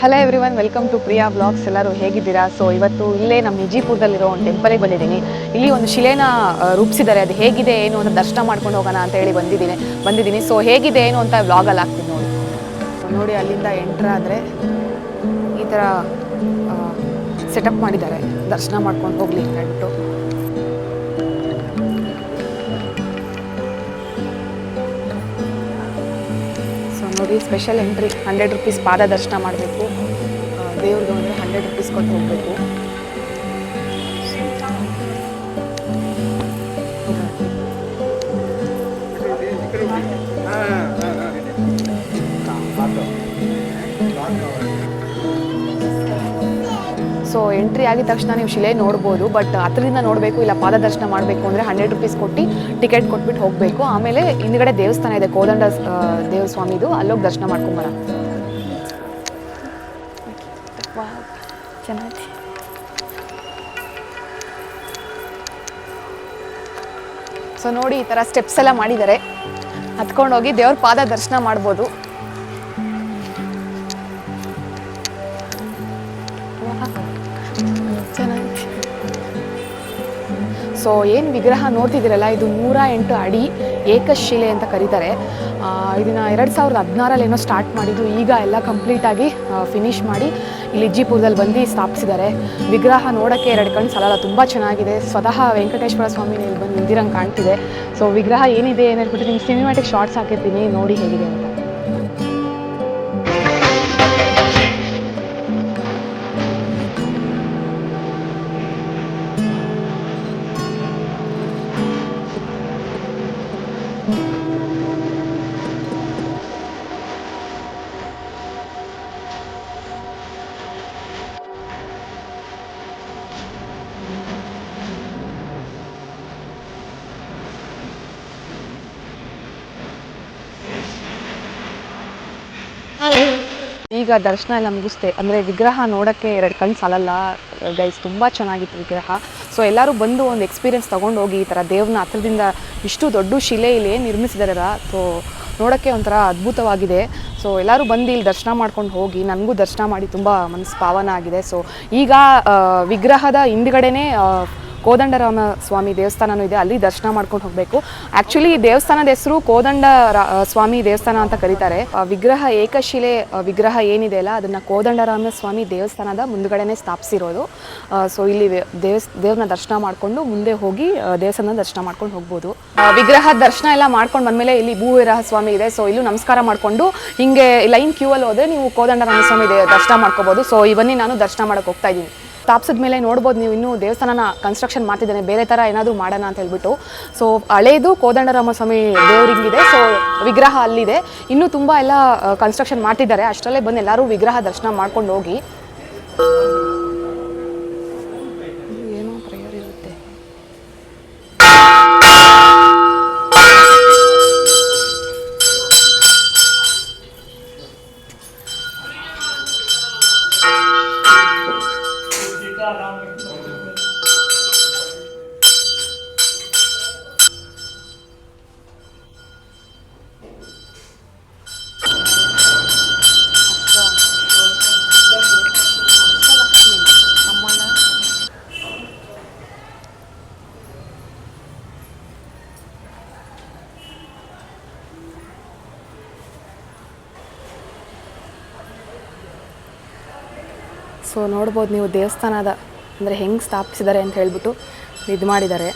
Hello everyone, welcome to Priya blogs. ಎಲ್ಲರೂ ಹೇಗಿದ್ದೀರಾ? So ಇವತ್ತು ಇಲ್ಲೇ ನಮ್ಮ ವಿಜಯಪುರದಲ್ಲಿರೋ ಒಂದು ಟೆಂಪಲಿಗೆ ಬಂದಿದ್ದೀನಿ. ಇಲ್ಲಿ ಒಂದು ಶಿಲೆನ ರೂಪಿಸಿದ್ದಾರೆ. ಅದು ಹೇಗಿದೆ ಏನು ಅಂತ ದರ್ಶನ ಮಾಡ್ಕೊಂಡು ಹೋಗೋಣ ಅಂತ ಹೇಳಿ ಬಂದಿದ್ದೀನಿ. ಸೊ ಹೇಗಿದೆ ಏನು ಅಂತ ವ್ಲಾಗಲ್ಲಿ ಹಾಕ್ತೀನಿ ನೋಡಿ. ಅಲ್ಲಿಂದ ಎಂಟ್ರ್ ಆದರೆ ಈ ಥರ ಸೆಟಪ್ ಮಾಡಿದ್ದಾರೆ, ದರ್ಶನ ಮಾಡ್ಕೊಂಡು ಹೋಗ್ಲಿ ಅಂತ ಹೇಳ್ಬಿಟ್ಟು. ನೋಡಿ, ಸ್ಪೆಷಲ್ ಎಂಟ್ರಿ 100 ರೂಪೀಸ್ ಪಾದ ದರ್ಶನ ಮಾಡಬೇಕು. ದೇವ್ರಿಗೆ ಅಂದರೆ 100 ರೂಪೀಸ್ ಕೊಟ್ಟು ಹೋಗಬೇಕು. ಸೊ ಎಂಟ್ರಿ ಆಗಿದ ತಕ್ಷಣ ನೀವು ಶಿಲೆ ನೋಡ್ಬೋದು, ಬಟ್ ಹತ್ರದಿಂದ ನೋಡಬೇಕು ಇಲ್ಲ ಪಾದ ದರ್ಶನ ಮಾಡಬೇಕು ಅಂದರೆ 100 ರೂಪೀಸ್ ಕೊಟ್ಟು ಟಿಕೆಟ್ ಕೊಟ್ಬಿಟ್ಟು ಹೋಗಬೇಕು. ಆಮೇಲೆ ಹಿಂದ್ಗಡೆ ದೇವಸ್ಥಾನ ಇದೆ, ಕೋದಂಡ ದೇವ್ರ ಸ್ವಾಮಿದು, ಅಲ್ಲೋಗಿ ದರ್ಶನ ಮಾಡ್ಕೊಂಬರ. ಚೆನ್ನಾಗಿ ಸೊ ನೋಡಿ, ಈ ಥರ ಸ್ಟೆಪ್ಸ್ ಎಲ್ಲ ಮಾಡಿದ್ದಾರೆ. ಹತ್ಕೊಂಡೋಗಿ ದೇವ್ರ ಪಾದ ದರ್ಶನ ಮಾಡ್ಬೋದು. ಸೊ ಏನು ವಿಗ್ರಹ ನೋಡ್ತಿದ್ದೀರಲ್ಲ, ಇದು 108 ಅಡಿ ಏಕಶಿಲೆ ಅಂತ ಕರೀತಾರೆ. ಇದನ್ನು 2016 ಏನೋ ಸ್ಟಾರ್ಟ್ ಮಾಡಿದ್ದು. ಈಗ ಎಲ್ಲ ಕಂಪ್ಲೀಟಾಗಿ ಫಿನಿಷ್ ಮಾಡಿ ಇಲ್ಲಿ ವಿಜಯಪುರದಲ್ಲಿ ಬಂದು ಸ್ಥಾಪಿಸಿದ್ದಾರೆ. ವಿಗ್ರಹ ನೋಡೋಕ್ಕೆ 2 ಕಣ್ಣು ಸಾಲಲ್ಲ, ತುಂಬ ಚೆನ್ನಾಗಿದೆ. ಸ್ವತಃ ವೆಂಕಟೇಶ್ವರ ಸ್ವಾಮಿನೇ ಇಲ್ಲಿ ಬಂದು ನಿಂತಿರಂಗೆ ಕಾಣ್ತಿದೆ. ಸೊ ವಿಗ್ರಹ ಏನಿದೆ ಏನು ಹೇಳ್ಬಿಟ್ಟು ನಿಮ್ಗೆ ಸಿನಿಮ್ಯಾಟಿಕ್ ಶಾರ್ಟ್ಸ್ ಹಾಕಿರ್ತೀನಿ, ನೋಡಿ ಹೇಗಿದೆ ಅಂತ. ಈಗ ದರ್ಶನ ಎಲ್ಲ ಮುಗಿಸ್ತೆ, ಅಂದರೆ ವಿಗ್ರಹ ನೋಡೋಕ್ಕೆ 2 ಕಣ್ಣು ಸಾಲಲ್ಲ ಗೈಸ್, ತುಂಬ ಚೆನ್ನಾಗಿತ್ತು ವಿಗ್ರಹ. ಸೊ ಎಲ್ಲರೂ ಬಂದು ಒಂದು ಎಕ್ಸ್ಪೀರಿಯೆನ್ಸ್ ತೊಗೊಂಡು ಹೋಗಿ. ಈ ಥರ ದೇವ್ರನ್ನ ಹತ್ರದಿಂದ ಇಷ್ಟು ದೊಡ್ಡ ಶಿಲೆ ಇಲ್ಲಿ ನಿರ್ಮಿಸಿದಾರಲ್ಲ, ಸೊ ನೋಡೋಕ್ಕೆ ಒಂಥರ ಅದ್ಭುತವಾಗಿದೆ. ಸೊ ಎಲ್ಲರೂ ಬಂದು ಇಲ್ಲಿ ದರ್ಶನ ಮಾಡ್ಕೊಂಡು ಹೋಗಿ. ನನಗೂ ದರ್ಶನ ಮಾಡಿ ತುಂಬ ಮನಸ್ಸು ಪಾವನ ಆಗಿದೆ. ಸೊ ಈಗ ವಿಗ್ರಹದ ಹಿಂದ್ಗಡೆನೇ ಕೋದಂಡರಾಮ ಸ್ವಾಮಿ ದೇವಸ್ಥಾನನೂ ಇದೆ, ಅಲ್ಲಿ ದರ್ಶನ ಮಾಡ್ಕೊಂಡು ಹೋಗಬೇಕು. ಆ್ಯಕ್ಚುಲಿ ದೇವಸ್ಥಾನದ ಹೆಸರು ಕೋದಂಡ ಸ್ವಾಮಿ ದೇವಸ್ಥಾನ ಅಂತ ಕರೀತಾರೆ. ವಿಗ್ರಹ ಏಕಶಿಲೆ ವಿಗ್ರಹ ಏನಿದೆ ಅಲ್ಲ, ಅದನ್ನು ಕೋದಂಡರಾಮ ಸ್ವಾಮಿ ದೇವಸ್ಥಾನದ ಮುಂದ್ಗಡೆನೇ ಸ್ಥಾಪಿಸಿರೋದು. ಸೊ ಇಲ್ಲಿ ದೇವ್ರನ್ನ ದರ್ಶನ ಮಾಡಿಕೊಂಡು ಮುಂದೆ ಹೋಗಿ ದೇವಸ್ಥಾನದ ದರ್ಶನ ಮಾಡ್ಕೊಂಡು ಹೋಗ್ಬೋದು. ವಿಗ್ರಹ ದರ್ಶನ ಎಲ್ಲ ಮಾಡ್ಕೊಂಡು ಬಂದಮೇಲೆ ಇಲ್ಲಿ ಭೂವಿರಹ ಸ್ವಾಮಿ ಇದೆ. ಸೊ ಇಲ್ಲೂ ನಮಸ್ಕಾರ ಮಾಡಿಕೊಂಡು ಹಿಂಗೆ ಲೈನ್ ಕ್ಯೂವಲ್ಲಿ ಹೋದರೆ ನೀವು ಕೋದಂಡರಾಮ ಸ್ವಾಮಿ ದರ್ಶನ ಮಾಡ್ಕೋಬೋದು. ಸೊ ಇವನ್ನೇ ನಾನು ದರ್ಶನ ಮಾಡೋಕ್ಕೆ ಹೋಗ್ತಾ ಇದ್ದೀನಿ. ಸ್ಥಾಪಿಸಿದ ಮೇಲೆ ನೋಡ್ಬೋದು ನೀವು, ಇನ್ನೂ ದೇವಸ್ಥಾನನ ಕನ್ಸ್ಟ್ರಕ್ಷನ್ ಮಾಡ್ತಿದ್ದಾನೆ, ಬೇರೆ ಥರ ಏನಾದರೂ ಮಾಡೋಣ ಅಂತ ಹೇಳ್ಬಿಟ್ಟು. ಸೊ ಹಳೇದು ಕೋದಂಡರಾಮ ಸ್ವಾಮಿ ದೇವರಿಂಗಿದೆ. ಸೊ ವಿಗ್ರಹ ಅಲ್ಲಿದೆ, ಇನ್ನೂ ತುಂಬ ಎಲ್ಲ ಕನ್ಸ್ಟ್ರಕ್ಷನ್ ಮಾಡ್ತಿದ್ದಾರೆ. ಅಷ್ಟರಲ್ಲೇ ಬಂದು ಎಲ್ಲರೂ ವಿಗ್ರಹ ದರ್ಶನ ಮಾಡ್ಕೊಂಡು ಹೋಗಿ. ಏನೋ ಪ್ರೇಯರ್ ಇರುತ್ತೆ. ಸೊ ನೋಡ್ಬೋದು ನೀವು ದೇವಸ್ಥಾನದ ಅಂದರೆ ಹೆಂಗೆ ಸ್ಥಾಪಿಸಿದ್ದಾರೆ ಅಂತ ಹೇಳ್ಬಿಟ್ಟು ಇದು ಮಾಡಿದ್ದಾರೆ.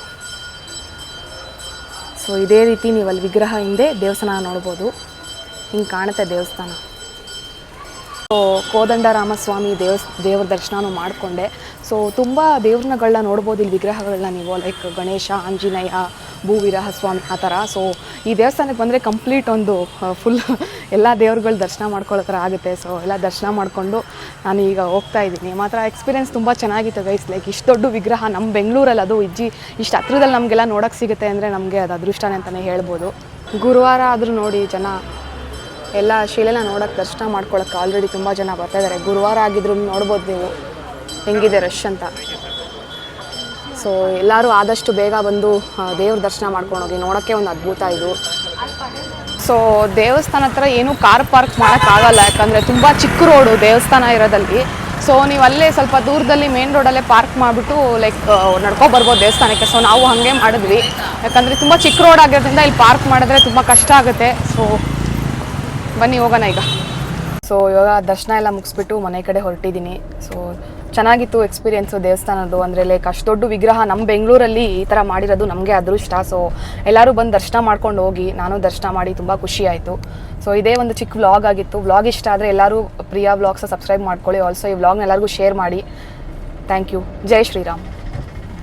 ಸೊ ಇದೇ ರೀತಿ ನೀವು ಅಲ್ಲಿ ವಿಗ್ರಹ ಹಿಂದೆ ದೇವಸ್ಥಾನ ನೋಡ್ಬೋದು, ಹಿಂಗೆ ಕಾಣುತ್ತೆ ದೇವಸ್ಥಾನ. ಸೊ ಕೋದಂಡರಾಮ ಸ್ವಾಮಿ ದೇವ್ರ ದರ್ಶನನೂ ಮಾಡಿಕೊಂಡೆ. ಸೊ ತುಂಬ ದೇವ್ರಗಳನ್ನ ನೋಡ್ಬೋದು ಇಲ್ಲಿ ವಿಗ್ರಹಗಳನ್ನ ನೀವು, ಲೈಕ್ ಗಣೇಶ, ಆಂಜನೇಯ, ಭೂವಿರಹ ಸ್ವಾಮಿ ಆ ಥರ. ಸೊ ಈ ದೇವಸ್ಥಾನಕ್ಕೆ ಬಂದರೆ ಕಂಪ್ಲೀಟ್ ಒಂದು ಫುಲ್ ಎಲ್ಲ ದೇವ್ರುಗಳ ದರ್ಶನ ಮಾಡ್ಕೊಳ್ಳೋ ಥರ ಆಗುತ್ತೆ. ಸೊ ಎಲ್ಲ ದರ್ಶನ ಮಾಡಿಕೊಂಡು ನಾನು ಈಗ ಹೋಗ್ತಾ ಇದ್ದೀನಿ. ಮಾತ್ರ ಎಕ್ಸ್ಪೀರಿಯೆನ್ಸ್ ತುಂಬ ಚೆನ್ನಾಗಿತ್ತು ಗೈಸ್. ಲೈಕ್ ಇಷ್ಟು ದೊಡ್ಡ ವಿಗ್ರಹ ನಮ್ಮ ಬೆಂಗಳೂರಲ್ಲಿ, ಅದು ಇಷ್ಟು ಹತ್ರದಲ್ಲಿ ನಮಗೆಲ್ಲ ನೋಡೋಕ್ಕೆ ಸಿಗುತ್ತೆ ಅಂದರೆ ನಮಗೆ ಅದು ಅದೃಷ್ಟನೇ ಅಂತಲೇ ಹೇಳ್ಬೋದು. ಗುರುವಾರ ಆದರೂ ನೋಡಿ, ಜನ ಎಲ್ಲ ಶಿಲೆನ ನೋಡೋಕ್ಕೆ ದರ್ಶನ ಮಾಡ್ಕೊಳ್ಳೋಕ್ಕೆ ಆಲ್ರೆಡಿ ತುಂಬ ಜನ ಬರ್ತಾಯಿದ್ದಾರೆ. ಗುರುವಾರ ಆಗಿದ್ರು ನೋಡ್ಬೋದು ನೀವು ಹೆಂಗಿದೆ ರಶ್ ಅಂತ. ಸೊ ಎಲ್ಲರೂ ಆದಷ್ಟು ಬೇಗ ಬಂದು ದೇವ್ರ ದರ್ಶನ ಮಾಡ್ಕೊಂಡು ಹೋಗಿ, ನೋಡೋಕ್ಕೆ ಒಂದು ಅದ್ಭುತ ಇದು. ಸೊ ಸೊ ದೇವಸ್ಥಾನ ಹತ್ರ ಏನೂ ಕಾರ್ ಪಾರ್ಕ್ ಮಾಡೋಕ್ಕಾಗಲ್ಲ, ಯಾಕಂದರೆ ತುಂಬ ಚಿಕ್ಕ ರೋಡು ದೇವಸ್ಥಾನ ಇರೋದಲ್ಲಿ. ಸೊ ನೀವು ಅಲ್ಲೇ ಸ್ವಲ್ಪ ದೂರದಲ್ಲಿ ಮೇನ್ ರೋಡಲ್ಲೇ ಪಾರ್ಕ್ ಮಾಡಿಬಿಟ್ಟು ಲೈಕ್ ನಡ್ಕೊಬರ್ಬೋದು ದೇವಸ್ಥಾನಕ್ಕೆ. ಸೊ ನಾವು ಹಾಗೆ ಮಾಡಿದ್ವಿ, ಯಾಕಂದರೆ ತುಂಬ ಚಿಕ್ಕ ರೋಡ್ ಆಗಿರೋದ್ರಿಂದ ಇಲ್ಲಿ ಪಾರ್ಕ್ ಮಾಡಿದ್ರೆ ತುಂಬ ಕಷ್ಟ ಆಗುತ್ತೆ. ಸೊ ಬನ್ನಿ ಹೋಗೋಣ ಈಗ. ಸೊ ಇವಾಗ ದರ್ಶನ ಎಲ್ಲ ಮುಗಿಸ್ಬಿಟ್ಟು ಮನೆ ಕಡೆ ಹೊರಟಿದ್ದೀನಿ. ಸೊ ಚೆನ್ನಾಗಿತ್ತು ಎಕ್ಸ್ಪೀರಿಯೆನ್ಸು ದೇವಸ್ಥಾನದ್ದು. ಅಂದರೆ ಲೈಕ್ ಅಷ್ಟು ದೊಡ್ಡ ವಿಗ್ರಹ ನಮ್ಮ ಬೆಂಗಳೂರಲ್ಲಿ ಈ ಥರ ಮಾಡಿರೋದು ನಮಗೆ ಅದೃಷ್ಟ. ಸೊ ಎಲ್ಲರೂ ಬಂದು ದರ್ಶನ ಮಾಡ್ಕೊಂಡು ಹೋಗಿ. ನಾನು ದರ್ಶನ ಮಾಡಿ ತುಂಬ ಖುಷಿ ಆಯಿತು. ಸೊ ಇದೇ ಒಂದು ಚಿಕ್ಕ ವ್ಲಾಗ್ ಆಗಿತ್ತು. ವ್ಲಾಗ್ ಇಷ್ಟ ಆದರೆ ಎಲ್ಲರೂ ಪ್ರಿಯಾ ವ್ಲಾಗ್ಸ್ ಸಬ್ಸ್ಕ್ರೈಬ್ ಮಾಡ್ಕೊಳ್ಳಿ. ಆಲ್ಸೋ ಈ ವ್ಲಾಗ್ನ ಎಲ್ಲರಿಗೂ ಶೇರ್ ಮಾಡಿ. Thank you. ಜೈ ಶ್ರೀರಾಮ್.